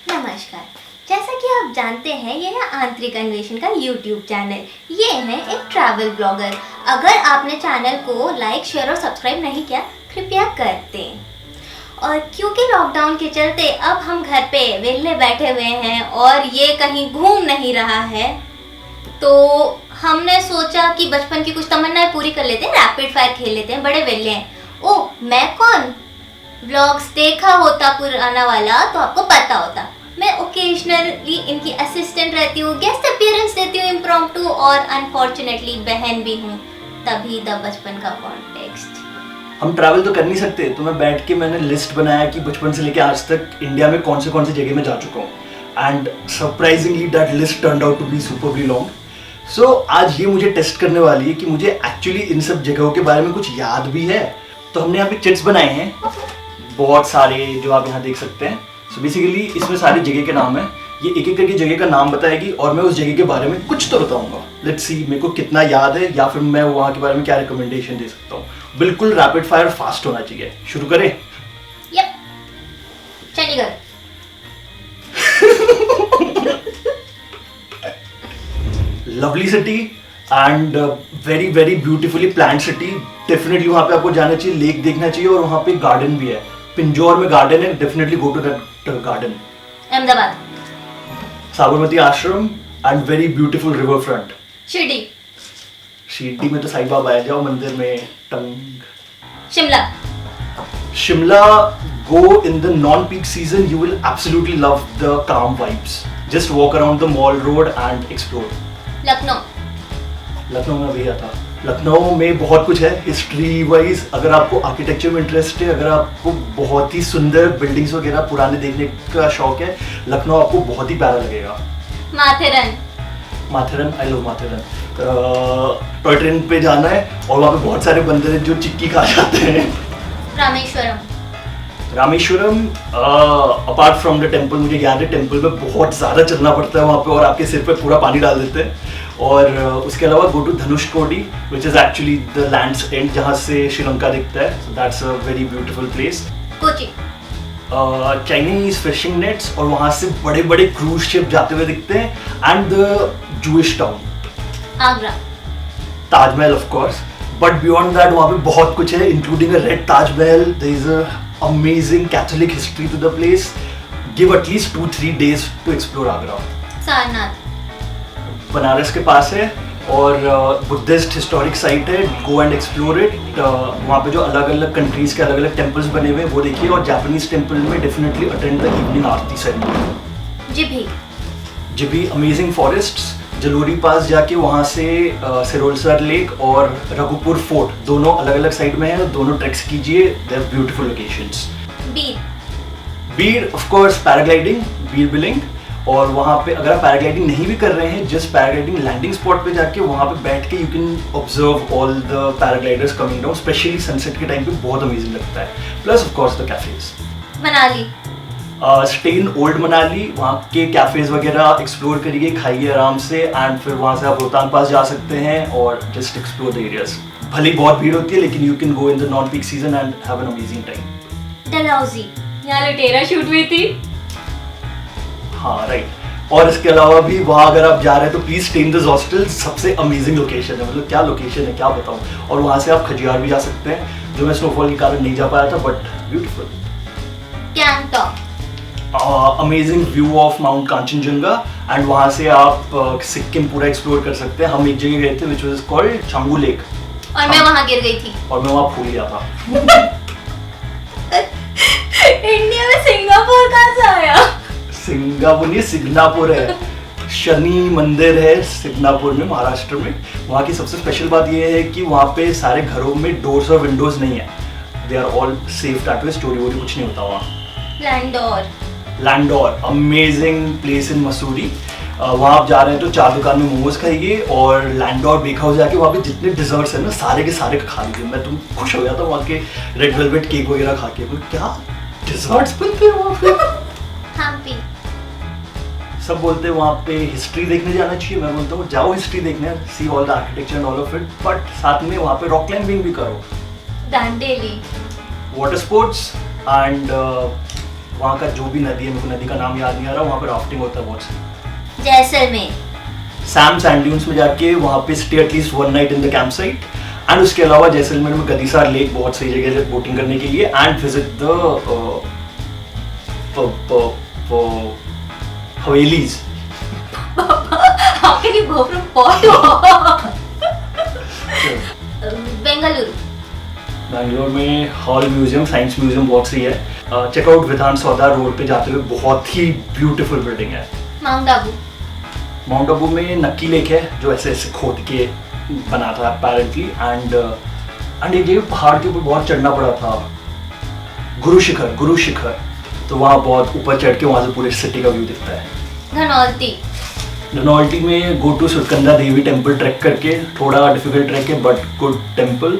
नमस्कार। जैसा कि आप जानते हैं, ये है आंतरिक अन्वेषण का यूट्यूब चैनल। ये है एक ट्रैवल ब्लॉगर। अगर आपने चैनल को लाइक, शेयर और सब्सक्राइब नहीं किया, कृपया कर दें। और क्योंकि लॉकडाउन के चलते अब हम घर पे वेले बैठे हुए हैं और ये कहीं घूम नहीं रहा है, तो हमने सोचा कि बचपन की कुछ तमन्नाएं पूरी कर लेते हैं, रैपिड फायर खेल लेते हैं। बड़े वेले हैं। ओह, मैं कौन? व्लॉग्स देखा होता पुराना वाला तो आपको पता होता। मैं ओकेजनली इनकी असिस्टेंट रहती हूँ, गेस्ट अपीयरेंस देती हूँ इम्प्रॉम्प्टू, और अनफॉर्चुनेटली बहन भी हूँ। तभी द बचपन का कॉन्टेक्स्ट। हम ट्रैवल तो कर नहीं सकते, तो मैं बैठ के मैंने लिस्ट बनाया कि बचपन से लेके आज तक इंडिया में कौन से जगह में जा चुका हूँ। And surprisingly that list turned out to be superly long. So आज ये मुझे टेस्ट करने वाली है कि मुझे एक्चुअली इन सब जगहों के बारे में कुछ याद भी है। तो हमने यहाँ पे चिट्स बनाए हैं बहुत सारे, जो आप यहाँ देख सकते हैं। सो बेसिकली इसमें सारी जगह के नाम है। ये एक एक करके जगह का नाम बताएगी और मैं उस जगह के बारे में कुछ तो बताऊंगा। लेट्स सी मेरे को कितना याद है, या फिर मैं वहाँ के बारे में क्या रिकमेंडेशन दे सकता हूँ। बिल्कुल रैपिड फायर फास्ट होना चाहिए। शुरू करें? Yup, Chandigarh. Lovely city and very very beautifully planned city. Definitely वहाँ पे आपको जाना चाहिए, लेक देखना चाहिए, और वहाँ पे गार्डन भी है। पिंजौर में गार्डन है, definitely go to that garden. Ahmedabad. Sabarmati Ashram and very beautiful river front. Shirdi. Shirdi में तो साईं बाबा है, जाओ मंदिर में। टंग। Shimla. Shimla, go in the non-peak season, you will absolutely love the calm vibes. Just walk around the mall road and explore. Lucknow. Lucknow में भी गया था। लखनऊ में बहुत कुछ है हिस्ट्री वाइज। अगर आपको आर्किटेक्चर में इंटरेस्ट है, अगर आपको बहुत ही सुंदर बिल्डिंग्स वगैरह पुराने देखने का शौक है, लखनऊ आपको बहुत ही प्यारा लगेगा। Matheran. Matheran, I love Matheran. Toy train पे जाना है और वहाँ पे बहुत सारे बंदर हैं जो चिक्की खा जाते हैं। Rameswaram. Rameswaram, apart from the temple, मुझे याद है टेम्पल में बहुत ज़्यादा चलना पड़ता है वहाँ पे, और आपके सिर पे पूरा पानी डाल देते हैं। और उसके अलावा go to Dhanushkodi, which is actually the land's end, जहाँ से श्रीलंका दिखता है। So that's a very beautiful place. Kochi. Chinese fishing nets, और वहाँ से बड़े बड़े क्रूज शिप जाते हुए दिखते हैं। And the Jewish town. Agra. Taj Mahal of course, but beyond that वहाँ पे बहुत कुछ है, including a red Taj Mahal. There is a amazing Catholic history to the place. Give at least 2-3 days to explore Agra. Sarnath. Banaras के पास है और बुद्धिस्ट हिस्टोरिक साइट है। Go and explore it. वहाँ पे जो अलग अलग कंट्रीज के अलग अलग टेम्पल्स बने हुए हैं वो देखिए, और जापानीज टेम्पल में definitely attend the evening aarti ceremony. Jibhi. Jibhi, amazing forests. Jalori pass जाके वहाँ से सिरोलसर लेक और रघुपुर फोर्ट दोनों अलग अलग साइड में है, दोनों ट्रैक्स कीजिए। They are beautiful locations. Bir. Bir of course paragliding, Bir Billing. और वहाँ पे अगर आप पैराग्लाइडिंग नहीं भी कर रहे हैं, जस्ट पैराग्लाइडिंग लैंडिंग स्पॉट पे जाके वहाँ पे बैठ के you can observe all the paragliders coming down, specially sunset के टाइम पे बहुत अमेजिंग लगता है। Plus of course the cafes. Manali. Stay in old Manali, वहाँ के कैफेज वगैरह एक्सप्लोर करिए, खाइए आराम से, एंड फिर वहाँ से आप रोहतांग पास जा सकते हैं और जस्ट एक्सप्लोर द एरियाज। भले बहुत भीड़ होती है, लेकिन you can go in the non peak season and have an amazing time. Dalhousie, यहाँ लुटेरा शूट हुई थी। हाँ राइट। और इसके अलावा भी वहाँ अगर आप जा रहे हैं तो please stay in this hostel. सबसे अमेजिंग लोकेशन है, मतलब क्या लोकेशन है, क्या बताऊँ। और वहाँ से आप खजियार भी जा सकते हैं, जो मैं स्नोफॉल के कारण नहीं जा पाया था, but beautiful. Gangtok. Amazing view of mount Kanchenjunga, and वहाँ से आप सिक्किम पूरा एक्सप्लोर कर सकते हैं। हम एक जगह गए थे which was called Changu lake, और मैं वहाँ गिर गई थी। और मैं वहाँ फूल गया था। इंडिया में सिंगापुर कहाँ से आया? सिंगापुर नहीं, सिग्नापुर है। शनि मंदिर है सिग्नापुर में, महाराष्ट्र में। वहाँ की सबसे स्पेशल बात यह है कि वहाँ पे सारे घरों में डोर्स और विंडोज नहीं है। They are all safe that way, चोरी वोरी कुछ नहीं होता वहाँ। Landour. Landour, amazing place in Mussoorie. वहाँ आप जा रहे हैं तो 4 दुकान में मोमोज खाइए, और लैंडोर बेक हाउस जाके वहाँ पे जितने डिजर्ट्स हैं ना, सारे के सारे खा लीजिए। मैं तुम खुश हो गया था वहाँ के रेड वेलवेट केक वगैरह खा के। क्या डिजर्ट्स बनते हैं वहाँ पे। हम्पी। सब बोलते हैं वहाँ पे हिस्ट्री देखने जाना चाहिए। मैं बोलता हूँ जाओ हिस्ट्री देखने, see all the architecture and all of it, but साथ में वहाँ पे रॉक क्लाइंबिंग भी करो। दांडेली। वाटर स्पोर्ट्स एंड वहाँ का जो भी नदी है, मेरे को नदी का नाम याद नहीं आ रहा, वहाँ पे राफ्टिंग होता है बहुत सही। जैसलमेर। सैम सैंड ड्यून्स में जाके वहाँ पे stay at least 1 night in the camp site. And उसके अलावा जैसलमेर में गदीसार लेक बहुत सही जगह है बोटिंग करने के लिए। And visit the havelis. How can you go from Porto? Bengaluru. Bangalore में हॉल म्यूजियम, साइंस म्यूजियम बहुत सही है। चेकआउट विधान सौदा रोड पे जाते हुए बहुत ही ब्यूटीफुल बिल्डिंग है। माउंट आबू। माउंट आबू में नक्की लेक है जो ऐसे ऐसे खोद के बना था अपेरेंटली। एंड एक जगह पहाड़ के ऊपर बहुत चढ़ना पड़ा था, गुरु शिखर। तो वहाँ बहुत ऊपर चढ़ के वहाँ से पूरे सिटी का व्यू दिखता है। धनौल्टी में go to Surkanda Devi temple trek करके, थोड़ा डिफिकल्ट ट्रैक है बट गुड टेम्पल।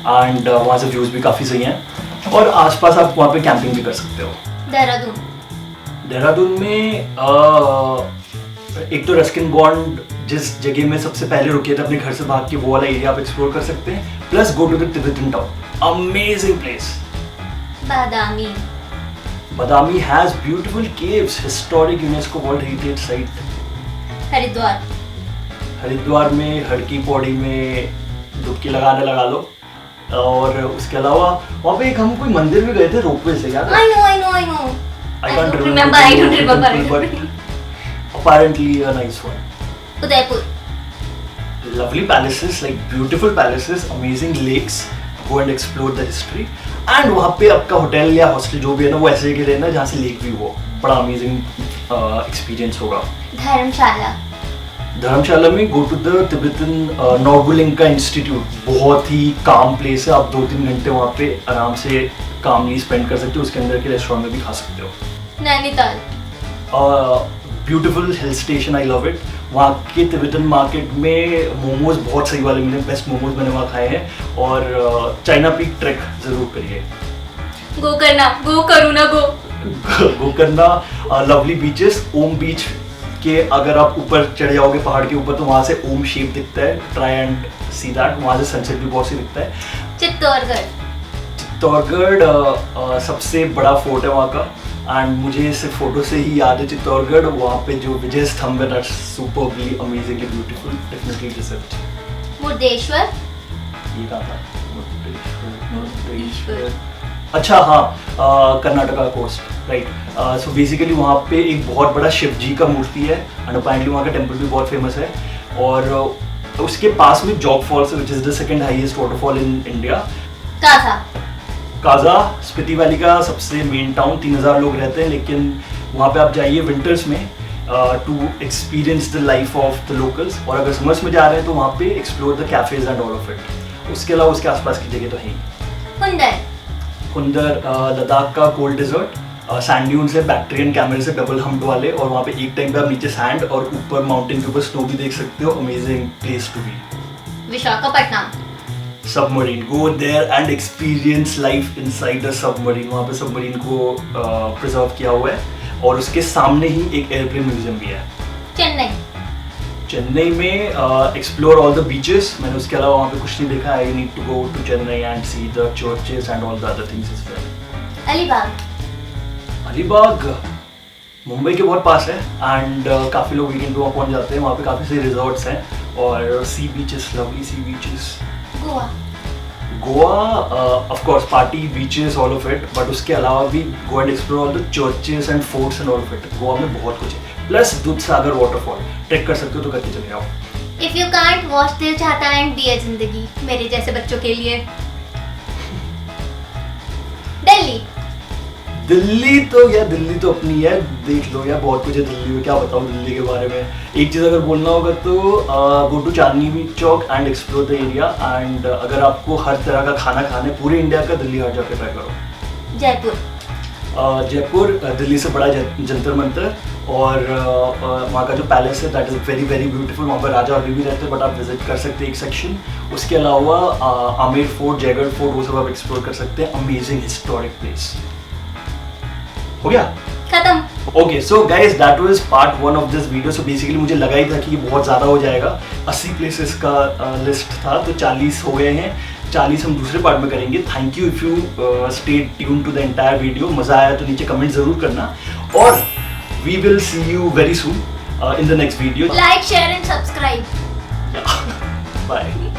एंड वहाँ से व्यूज भी काफ़ी सही हैं। और आसपास आप वहाँ पे कैंपिंग भी कर सकते हो। देहरादून में एक तो रस्किन बॉन्ड जिस जगह में सबसे पहले रुके थे अपने घर से भाग के, वो वाला एरिया आप एक्सप्लोर कर सकते हैं। Plus go to the Tibetan town, amazing place. Badami has beautiful caves, historic UNESCO World Heritage Site। Haridwar में हड़की पौड़ी में डुबकी लगाने लगा लो। और उसके अलावा वहाँ पे एक हम कोई मंदिर भी गए थे रोपवे से, याद है? I know. I don't remember. But apparently a nice one। Udaipur. Lovely palaces, like beautiful palaces, amazing lakes। Go and explore the history। And वहाँ पे आपका होटल या हॉस्टल जो भी है ना, वो ऐसे जगह रहना जहाँ से लेक व्यू हो, बड़ा अमेजिंग एक्सपीरियंस होगा। धर्मशाला में go to the Tibetan Norbulingka institute, बहुत ही काम प्लेस है। आप 2-3 घंटे वहाँ पे आराम से कामली स्पेंड कर सकते हो। उसके अंदर के रेस्टोरेंट में भी खा सकते हो। Nainital. Beautiful hill station, I love it. वहाँ के तिब्बतन मार्केट में मोमोज बहुत सही वाले मिले, बेस्ट मोमोज मैंने वहाँ खाए हैं। और चाइना पीक ट्रैक जरूर करिए। Gokarna, lovely beaches. Om beach के अगर आप ऊपर चढ़ जाओगे पहाड़ के ऊपर तो वहाँ से ओम शेप दिखता है, ट्राई एंड सी दैट। वहाँ से सनसेट भी बहुत सही दिखता है। चित्तौड़गढ़ सबसे बड़ा फोर्ट है वहाँ का। एंड मुझे सिर्फ फोटो से ही याद है चित्तौड़गढ़, वहाँ पे जो विजय स्तंभ है, that's superbly amazingly beautiful, definitely visit. Murdeshwar. ये कहाँ था? मुर्देश्वर। अच्छा हाँ, Karnataka coast, right. So basically वहाँ पे एक बहुत बड़ा शिव जी का मूर्ति है। एंड अपेरेंटली वहाँ का टेम्पल भी बहुत फेमस है। और उसके पास में जॉग फॉल्स है, which is the second highest waterfall in India. Kaza Spiti valley का सबसे मेन टाउन, 3000 लोग रहते हैं। लेकिन वहाँ पे आप जाइए विंटर्स में to experience the life of the locals. और अगर समर्स में जा रहे हैं तो वहाँ पे explore the cafes and all of it. उसके अलावा उसके आसपास की जगह तो है। हुंदर लद्दाख का कोल्ड डिजर्ट, सैंड ड्यून्स है, बैक्टीरियन कैमरे से डबल हम्ड वाले। और वहाँ पे एक टाइम पे आप नीचे सैंड और ऊपर माउंटेन के ऊपर स्नो भी देख सकते हो। Amazing place to be. Visakhapatnam. Submarine, go there and experience life inside a submarine. वहाँ पे सबमरीन को प्रिजर्व किया हुआ है। और उसके सामने ही एक एयरप्लेन म्यूजियम भी है। चेन्नई में एक्सप्लोर ऑल द बीचेस। मैंने उसके अलावा वहाँ पे कुछ नहीं देखा। I need to go to Chennai and see the churches and all the other things as well. Alibag Mumbai के बहुत पास है। एंड काफ़ी लोग वीकेंड पे वहाँ पहुँच जाते हैं। वहाँ पे काफ़ी सारे रिजॉर्ट्स हैं और sea beaches, lovely sea beaches. Goa of course party beaches all of it, but उसके अलावा भी गो and explore all the churches and forts and all of it. Goa में बहुत कुछ है। प्लस दूधसागर वाटरफॉल ट्रेक कर सकते हो तो करके चले जाओ। इफ यू कांट वॉच दिल चाहता एंड दिया जिंदगी, मेरे जैसे बच्चों के लिए दिल्ली तो अपनी है, देख लो यार, बहुत कुछ है दिल्ली में, क्या बताऊँ दिल्ली के बारे में। एक चीज़ अगर बोलना होगा तो go to Chandni Chowk and explore the area. And अगर आपको हर तरह का खाना खाना है पूरे इंडिया का, दिल्ली हर जाके ट्राई करो। जयपुर दिल्ली से बड़ा जंतर मंतर। और वहाँ का जो पैलेस है that is very very beautiful. वहाँ पर राजा अभी भी रहते हैं, बट आप विजिट कर सकते हैं एक सेक्शन। उसके अलावा आमेर फोर्ट, जयगढ़ फोर्ट, वो सब आप एक्सप्लोर कर सकते हैं। Amazing historic place. हो गया खत्म। Okay so guys that was part 1 of this video. So basically मुझे लगा ही था कि ये बहुत ज़्यादा हो जाएगा। 80 प्लेसेस का लिस्ट था तो 40 हो गए हैं। 40 हम दूसरे पार्ट में करेंगे। Thank you if you stay tune to the entire video. मजा आया तो नीचे कमेंट जरूर करना और we will see you very soon in the next video. Like share and subscribe. Bye.